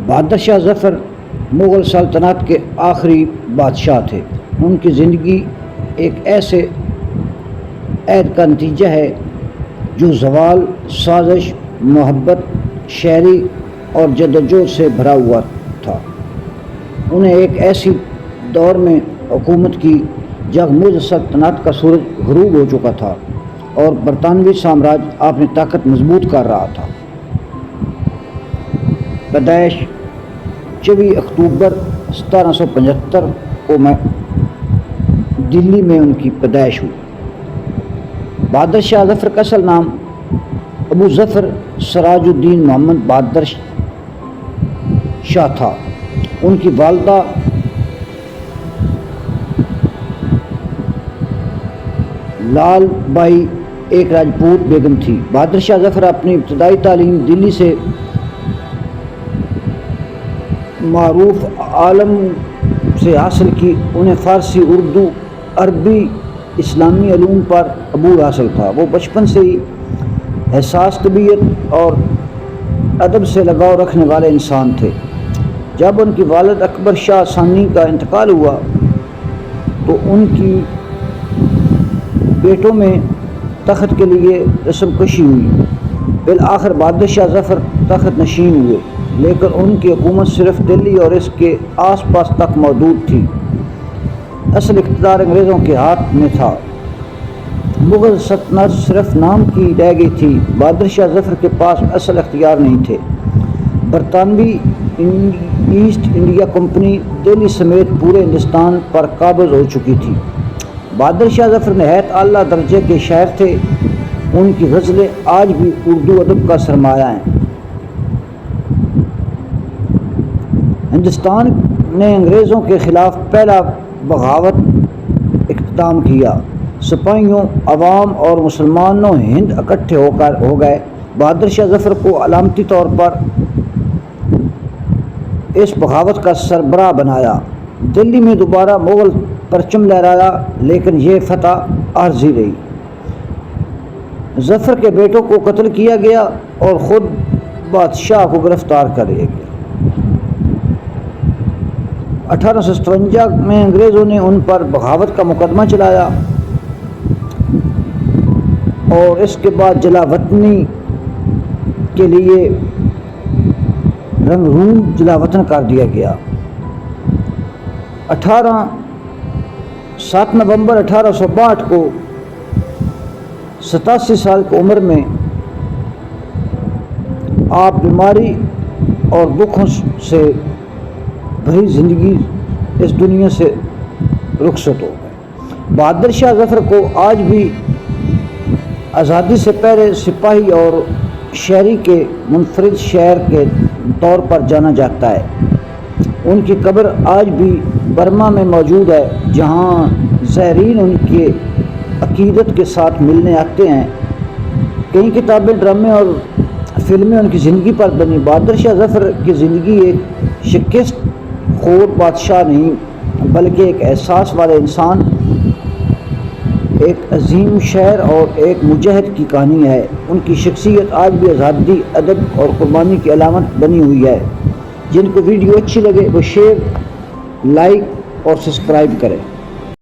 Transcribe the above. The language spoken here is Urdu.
بہادر شاہ ظفر مغل سلطنت کے آخری بادشاہ تھے۔ ان کی زندگی ایک ایسے عہد کا نتیجہ ہے جو زوال، سازش، محبت، شاعری اور جدوجہد سے بھرا ہوا تھا۔ انہیں ایک ایسی دور میں حکومت کی جب مغل سلطنت کا سورج غروب ہو چکا تھا اور برطانوی سامراج اپنی طاقت مضبوط کر رہا تھا۔ پیدائش 24 اکتوبر 1775 کو دلی میں ان کی پیدائش ہوئی۔ بہادر شاہ ظفر کا اصل نام ابو ظفر سراج الدین محمد بہادر شاہ تھا۔ ان کی والدہ لال بائی ایک راجپوت بیگم تھی۔ بہادر شاہ ظفر اپنی ابتدائی تعلیم دلی سے معروف عالم سے حاصل کی۔ انہیں فارسی، اردو، عربی، اسلامی علوم پر عبور حاصل تھا۔ وہ بچپن سے ہی حساس طبیعت اور ادب سے لگاؤ رکھنے والے انسان تھے۔ جب ان کی والد اکبر شاہ ثانی کا انتقال ہوا تو ان کی بیٹوں میں تخت کے لیے رسم کشی ہوئی۔ بالآخر بہادر شاہ ظفر تخت نشین ہوئے، لیکن ان کی حکومت صرف دلی اور اس کے آس پاس تک محدود تھی۔ اصل اقتدار انگریزوں کے ہاتھ میں تھا۔ مغل سلطنت صرف نام کی رہ گئی تھی۔ بہادر شاہ ظفر کے پاس اصل اختیار نہیں تھے۔ برطانوی ایسٹ انڈیا کمپنی دلی سمیت پورے ہندوستان پر قابض ہو چکی تھی۔ بہادر شاہ ظفر نہایت اعلیٰ درجے کے شاعر تھے۔ ان کی غزلیں آج بھی اردو ادب کا سرمایہ ہیں۔ ہندوستان نے انگریزوں کے خلاف پہلا بغاوت اقدام کیا۔ سپاہیوں، عوام اور مسلمانوں ہند اکٹھے ہو گئے۔ بہادر شاہ ظفر کو علامتی طور پر اس بغاوت کا سربراہ بنایا۔ دلی میں دوبارہ مغل پرچم لہرایا، لیکن یہ فتح عارضی رہی۔ ظفر کے بیٹوں کو قتل کیا گیا اور خود بادشاہ کو گرفتار کر لیا گیا۔ 1857 میں انگریزوں نے ان پر بغاوت کا مقدمہ چلایا اور اس کے بعد جلا وطنی کے لیے رنگون جلا وطن کر دیا گیا۔ 7 نومبر 1862 کو 87 سال کی عمر میں آپ بیماری اور دکھوں سے بھری زندگی اس دنیا سے رخصت ہو گئے۔ بہادر شاہ ظفر کو آج بھی آزادی سے پہلے سپاہی اور شاعری کے منفرد شاعر کے طور پر جانا جاتا ہے۔ ان کی قبر آج بھی برما میں موجود ہے، جہاں زائرین ان کے عقیدت کے ساتھ ملنے آتے ہیں۔ کئی کتابیں، ڈرامے اور فلمیں ان کی زندگی پر بنی۔ بہادر شاہ ظفر کی زندگی ایک شکست خور بادشاہ نہیں بلکہ ایک احساس والے انسان، ایک عظیم شاعر اور ایک مجاہد کی کہانی ہے۔ ان کی شخصیت آج بھی آزادی، ادب اور قربانی کی علامت بنی ہوئی ہے۔ جن کو ویڈیو اچھی لگے وہ شیئر، لائک اور سبسکرائب کریں۔